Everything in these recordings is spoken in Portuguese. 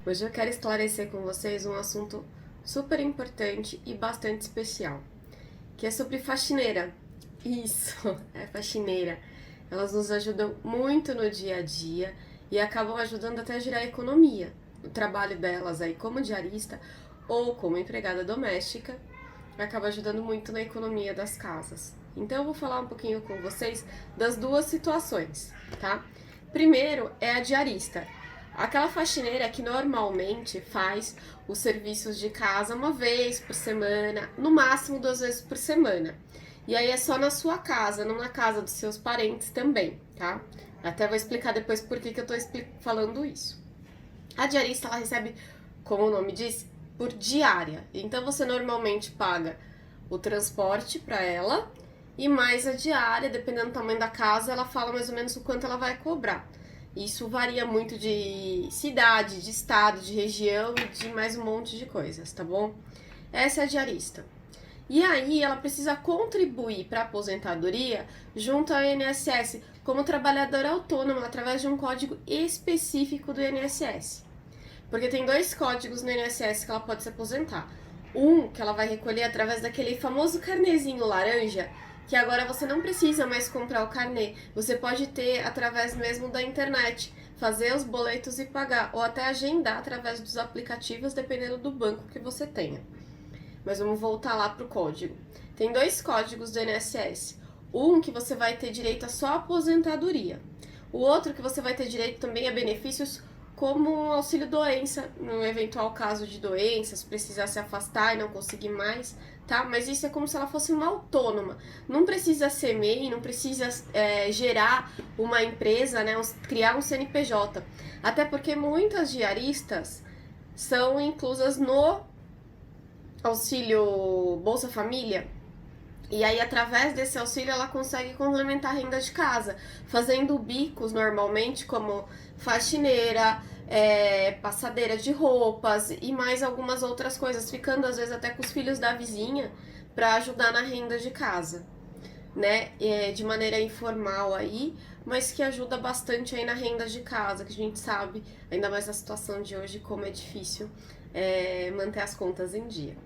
Hoje eu quero esclarecer com vocês um assunto super importante e bastante especial, que é sobre faxineira. Isso, é faxineira. Elas nos ajudam muito no dia a dia e acabam ajudando até a girar a economia. O trabalho delas aí como diarista ou como empregada doméstica acaba ajudando muito na economia das casas. Então eu vou falar um pouquinho com vocês das duas situações, tá? Primeiro é a diarista. Aquela faxineira que normalmente faz os serviços de casa uma vez por semana, no máximo 2 vezes por semana. E aí é só na sua casa, não na casa dos seus parentes também, tá? Até vou explicar depois por que eu tô falando isso. A diarista, ela recebe, como o nome diz, por diária. Então você normalmente paga o transporte para ela e mais a diária, dependendo do tamanho da casa, ela fala mais ou menos o quanto ela vai cobrar. Isso varia muito de cidade, de estado, de região e de mais um monte de coisas, tá bom? Essa é a diarista. E aí ela precisa contribuir para a aposentadoria junto ao INSS como trabalhadora autônoma através de um código específico do INSS. Porque tem 2 códigos no INSS que ela pode se aposentar. Um que ela vai recolher através daquele famoso carnezinho laranja, que agora você não precisa mais comprar o carnê. Você pode ter através mesmo da internet, fazer os boletos e pagar, ou até agendar através dos aplicativos, dependendo do banco que você tenha. Mas vamos voltar lá pro código. Tem 2 códigos do INSS. Um que você vai ter direito à sua aposentadoria. O outro que você vai ter direito também a benefícios como auxílio-doença, no eventual caso de doença, se precisar se afastar e não conseguir mais, tá? Mas isso é como se ela fosse uma autônoma. Não precisa ser MEI, não precisa gerar uma empresa, né? Criar um CNPJ. Até porque muitas diaristas são inclusas no auxílio Bolsa Família. E aí, através desse auxílio, ela consegue complementar a renda de casa, fazendo bicos normalmente, como faxineira, passadeira de roupas e mais algumas outras coisas, ficando às vezes até com os filhos da vizinha para ajudar na renda de casa, né? De maneira informal aí, mas que ajuda bastante aí na renda de casa, que a gente sabe, ainda mais na situação de hoje, como é difícil manter as contas em dia.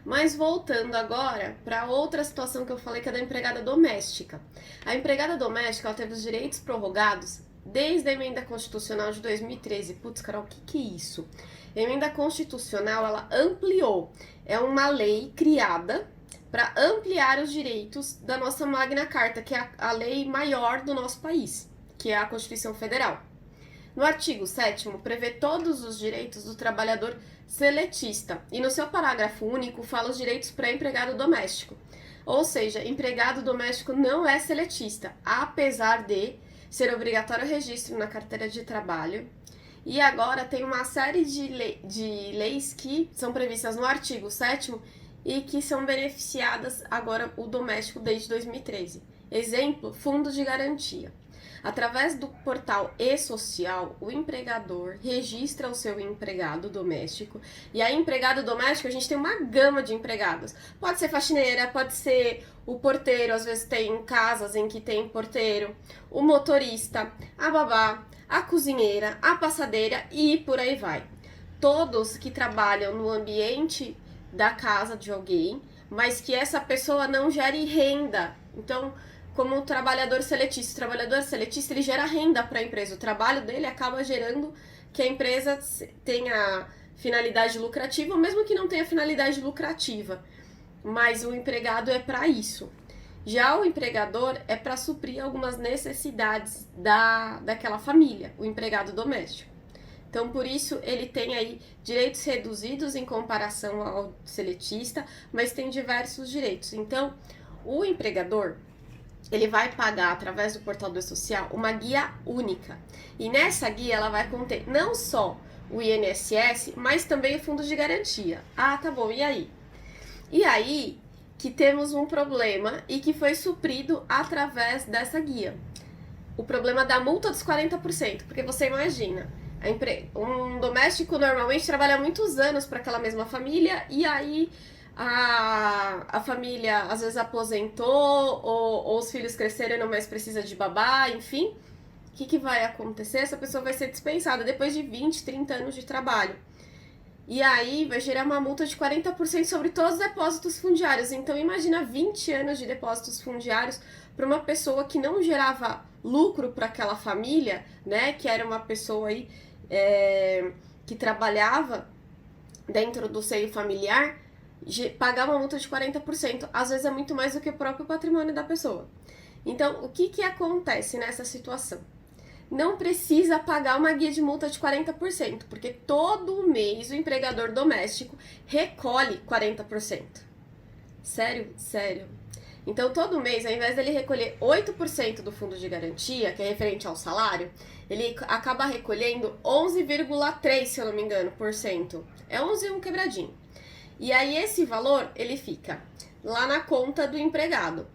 Mas voltando agora para outra situação que eu falei, que é da empregada doméstica. A empregada doméstica, ela teve os direitos prorrogados desde a emenda constitucional de 2013. Putz, Carol, o que é isso? A emenda constitucional, ela ampliou. É uma lei criada para ampliar os direitos da nossa Magna Carta, que é a lei maior do nosso país, que é a Constituição Federal. No artigo 7º, prevê todos os direitos do trabalhador seletista e no seu parágrafo único fala os direitos para empregado doméstico. Ou seja, empregado doméstico não é seletista, apesar de ser obrigatório o registro na carteira de trabalho. E agora tem uma série de leis que são previstas no artigo 7º e que são beneficiadas agora o doméstico desde 2013. Exemplo, fundo de garantia. Através do portal e-social, o empregador registra o seu empregado doméstico. E aí, empregado doméstico, a gente tem uma gama de empregados. Pode ser faxineira, pode ser o porteiro, às vezes tem casas em que tem porteiro, o motorista, a babá, a cozinheira, a passadeira e por aí vai. Todos que trabalham no ambiente da casa de alguém, mas que essa pessoa não gere renda. Então, como o trabalhador seletista, ele gera renda para a empresa. O trabalho dele acaba gerando que a empresa tenha finalidade lucrativa, mesmo que não tenha finalidade lucrativa. Mas o empregado é para isso. Já o empregador é para suprir algumas necessidades daquela família, o empregado doméstico. Então, por isso, ele tem aí direitos reduzidos em comparação ao seletista, mas tem diversos direitos. Então, o empregador, ele vai pagar através do portal do e-social uma guia única. E nessa guia ela vai conter não só o INSS, mas também o fundo de garantia. Ah, tá bom, e aí? E aí que temos um problema e que foi suprido através dessa guia. O problema da multa dos 40%, porque você imagina, um doméstico normalmente trabalha muitos anos para aquela mesma família e aí a família às vezes aposentou ou os filhos cresceram e não mais precisa de babá, enfim. O que vai acontecer? Essa pessoa vai ser dispensada depois de 20, 30 anos de trabalho. E aí vai gerar uma multa de 40% sobre todos os depósitos fundiários. Então imagina 20 anos de depósitos fundiários para uma pessoa que não gerava lucro para aquela família, né? Que era uma pessoa aí que trabalhava dentro do seio familiar, pagar uma multa de 40%. Às vezes é muito mais do que o próprio patrimônio da pessoa. Então, o que acontece nessa situação? Não precisa pagar uma guia de multa de 40%, porque todo mês o empregador doméstico recolhe 40%. Sério? Sério. Então, todo mês, ao invés dele recolher 8% do fundo de garantia, que é referente ao salário, ele acaba recolhendo 11,3%, se eu não me engano, por cento. É 11 um quebradinho. E aí, esse valor, ele fica lá na conta do empregado.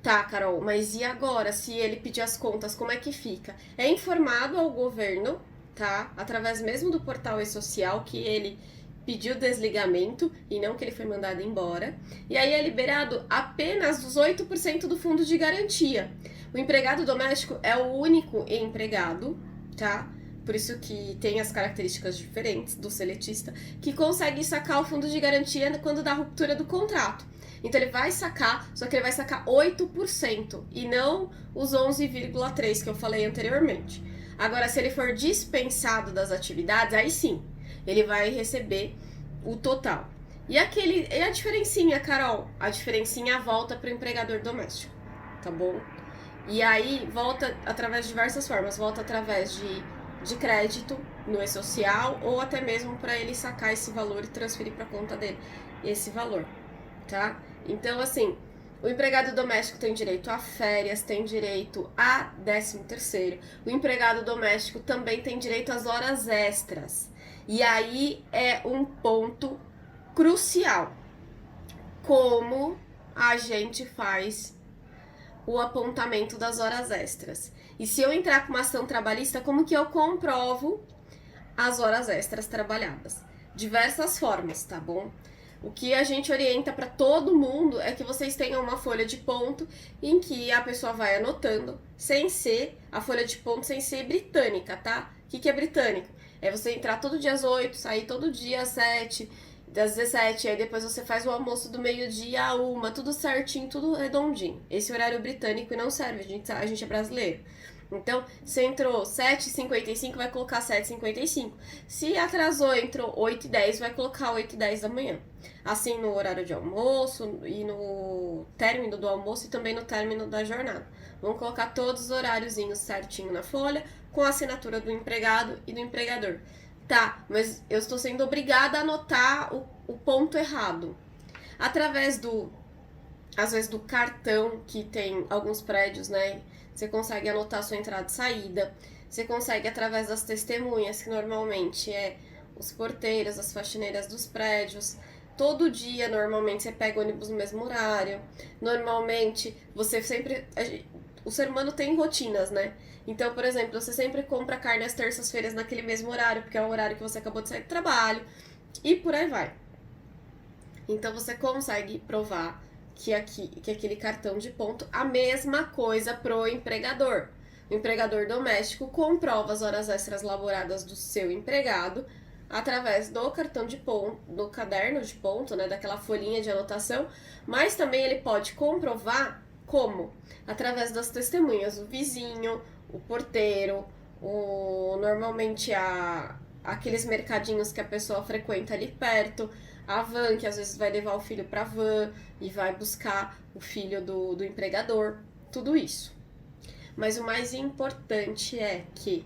Tá, Carol, mas e agora, se ele pedir as contas, como é que fica? É informado ao governo, tá? Através mesmo do portal e-social que ele pediu desligamento e não que ele foi mandado embora. E aí é liberado apenas os 8% do fundo de garantia. O empregado doméstico é o único empregado, tá? Por isso que tem as características diferentes do seletista, que consegue sacar o fundo de garantia quando dá ruptura do contrato. Então ele vai sacar, só que ele vai sacar 8% e não os 11,3% que eu falei anteriormente. Agora, se ele for dispensado das atividades, aí sim, ele vai receber o total. E a diferencinha, Carol? A diferencinha volta para o empregador doméstico, tá bom? E aí volta através de diversas formas, volta através de crédito no e-social ou até mesmo para ele sacar esse valor e transferir para a conta dele esse valor, tá? Então, assim, o empregado doméstico tem direito a férias, tem direito a 13º. O empregado doméstico também tem direito às horas extras. E aí é um ponto crucial. Como a gente faz o apontamento das horas extras? E se eu entrar com uma ação trabalhista, como que eu comprovo as horas extras trabalhadas? Diversas formas, tá bom? O que a gente orienta para todo mundo é que vocês tenham uma folha de ponto em que a pessoa vai anotando, sem ser, a folha de ponto sem ser britânica, tá? O que é britânico? É você entrar todo dia às 8, sair todo dia às 7, das 17, aí depois você faz o almoço do meio-dia a 1, tudo certinho, tudo redondinho. Esse horário britânico não serve, a gente é brasileiro. Então, se entrou 7h55, vai colocar 7h55. Se atrasou, entrou 8h10, vai colocar 8h10 da manhã. Assim no horário de almoço e no término do almoço e também no término da jornada. Vamos colocar todos os horáriozinhos certinho na folha, com a assinatura do empregado e do empregador. Tá, mas eu estou sendo obrigada a anotar o ponto errado. Através às vezes do cartão, que tem alguns prédios, né? Você consegue anotar a sua entrada e saída. Você consegue através das testemunhas, que normalmente é os porteiros, as faxineiras dos prédios. Todo dia, normalmente, você pega o ônibus no mesmo horário. Normalmente, você sempre... O ser humano tem rotinas, né? Então, por exemplo, você sempre compra carne às terças-feiras naquele mesmo horário, porque é o horário que você acabou de sair do trabalho. E por aí vai. Então, você consegue provar que aquele cartão de ponto, a mesma coisa pro empregador. O empregador doméstico comprova as horas extras laboradas do seu empregado através do cartão de ponto, do caderno de ponto, né, daquela folhinha de anotação, mas também ele pode comprovar como? Através das testemunhas, o vizinho, o porteiro, normalmente aqueles mercadinhos que a pessoa frequenta ali perto, a van, que às vezes vai levar o filho para a van e vai buscar o filho do empregador, tudo isso. Mas o mais importante é que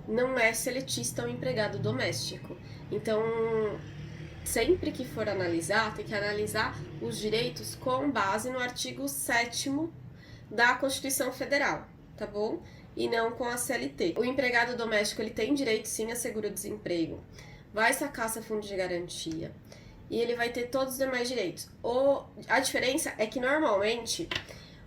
não é seletista o empregado doméstico. Então, sempre que for analisar, tem que analisar os direitos com base no artigo 7º da Constituição Federal, tá bom? E não com a CLT. O empregado doméstico, ele tem direito sim a seguro-desemprego, vai sacar seu fundo de garantia e ele vai ter todos os demais direitos. A diferença é que normalmente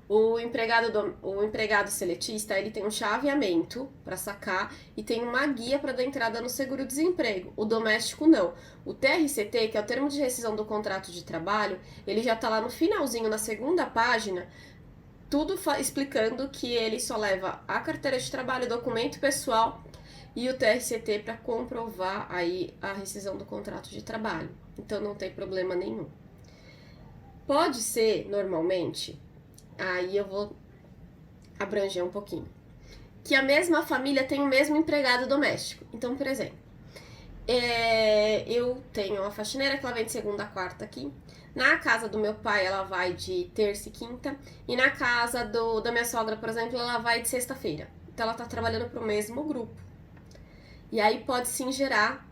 o empregado seletista, ele tem um chaveamento para sacar e tem uma guia para dar entrada no seguro-desemprego. O doméstico não. O TRCT, que é o termo de rescisão do contrato de trabalho, ele já está lá no finalzinho, na segunda página, tudo explicando que ele só leva a carteira de trabalho, documento pessoal e o TRCT para comprovar aí a rescisão do contrato de trabalho. Então não tem problema nenhum. Pode ser, normalmente, aí eu vou abranger um pouquinho, que a mesma família tem o mesmo empregado doméstico. Então, por exemplo, eu tenho uma faxineira que ela vem de segunda a quarta aqui. Na casa do meu pai, ela vai de terça e quinta. E na casa da minha sogra, por exemplo, ela vai de sexta-feira. Então, ela tá trabalhando pro mesmo grupo. E aí pode sim gerar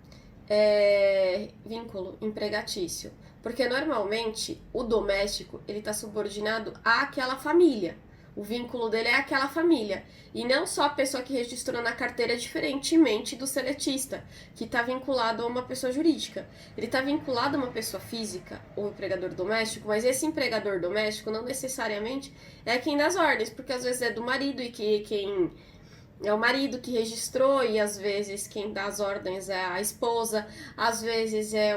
vínculo empregatício. Porque normalmente o doméstico, ele tá subordinado àquela família. O vínculo dele é aquela família. E não só a pessoa que registrou na carteira, diferentemente do seletista, que está vinculado a uma pessoa jurídica. Ele está vinculado a uma pessoa física, ou empregador doméstico, mas esse empregador doméstico não necessariamente é quem dá as ordens, porque às vezes é do marido e quem é o marido que registrou, e às vezes quem dá as ordens é a esposa, às vezes é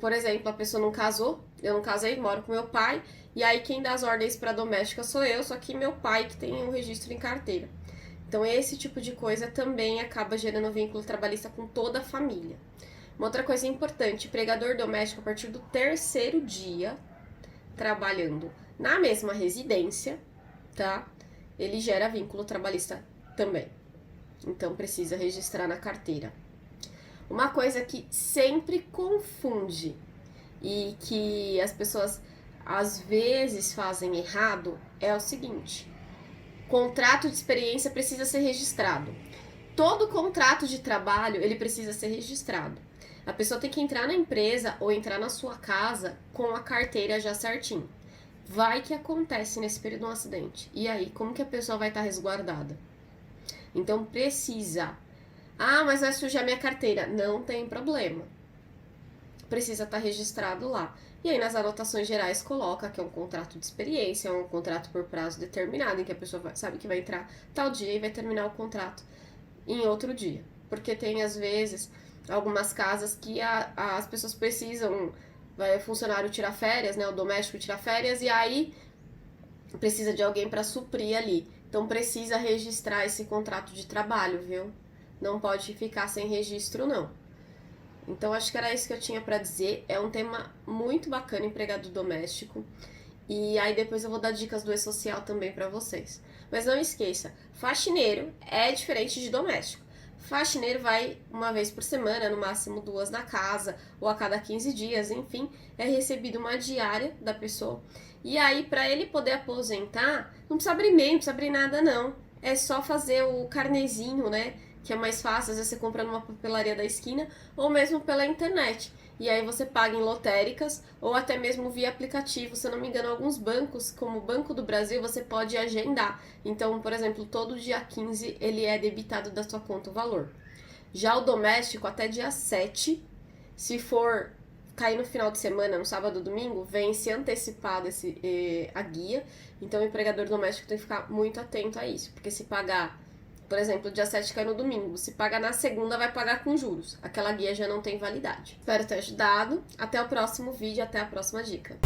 por exemplo, a pessoa não casou, eu não casei, moro com meu pai, e aí quem dá as ordens para doméstica sou eu, só que meu pai que tem o registro em carteira. Então esse tipo de coisa também acaba gerando vínculo trabalhista com toda a família. Uma outra coisa importante, empregador doméstico a partir do terceiro dia trabalhando na mesma residência, tá? Ele gera vínculo trabalhista também. Então precisa registrar na carteira. Uma coisa que sempre confunde e que as pessoas às vezes fazem errado é o seguinte: contrato de experiência precisa ser registrado. Todo contrato de trabalho, ele precisa ser registrado. A pessoa tem que entrar na empresa ou entrar na sua casa com a carteira já certinho. Vai que acontece nesse período um acidente. E aí, como que a pessoa vai estar resguardada? Então precisa. Ah, mas vai sujar minha carteira. Não tem problema. Precisa estar registrado lá. E aí nas anotações gerais coloca que é um contrato de experiência, é um contrato por prazo determinado, em que a pessoa sabe que vai entrar tal dia e vai terminar o contrato em outro dia. Porque tem às vezes algumas casas que as pessoas precisam, vai o funcionário tirar férias, né, o doméstico tirar férias, e aí precisa de alguém para suprir ali. Então precisa registrar esse contrato de trabalho, viu? Não pode ficar sem registro, não. Então, acho que era isso que eu tinha pra dizer. É um tema muito bacana, empregado doméstico. E aí depois eu vou dar dicas do e-social também pra vocês. Mas não esqueça, faxineiro é diferente de doméstico. Faxineiro vai uma vez por semana, no máximo 2 na casa, ou a cada 15 dias, enfim, é recebido uma diária da pessoa. E aí, pra ele poder aposentar, não precisa abrir e-mail, não precisa abrir nada, não. É só fazer o carnezinho, né? Que é mais fácil, às vezes você compra numa papelaria da esquina ou mesmo pela internet. E aí você paga em lotéricas ou até mesmo via aplicativo. Se eu não me engano, alguns bancos, como o Banco do Brasil, você pode agendar. Então, por exemplo, todo dia 15 ele é debitado da sua conta o valor. Já o doméstico, até dia 7, se for cair no final de semana, no sábado ou domingo, vence antecipado a guia. Então o empregador doméstico tem que ficar muito atento a isso, porque se pagar, por exemplo, dia 7 cai no domingo, se paga na segunda, vai pagar com juros. Aquela guia já não tem validade. Espero ter ajudado. Até o próximo vídeo, até a próxima dica.